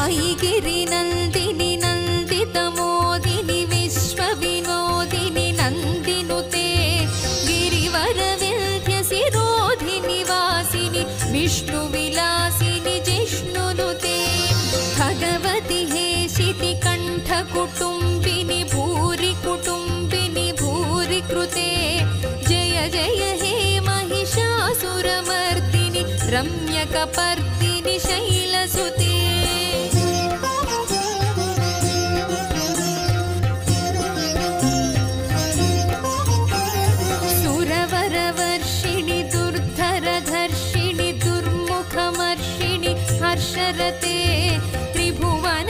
सायिगिरिनन्दिनि नन्दितमोदिनि विश्वविनोदिनि नन्दिनुते गिरिवरविन्ध्यसिरोधिनि वासिनि विष्णुविलासिनि जिष्णुनुते भगवति हेशिति कण्ठकुटुम्बिनि भूरि कुटुम्बिनि भूरि कृते जय जय हे महिषासुरमर्दिनि रम्यकपर्दिनि शैलसुते सुरवरवर्षिणि दुर्धरधर्षिणि दुर्मुखमर्षिणि हर्षरते त्रिभुवन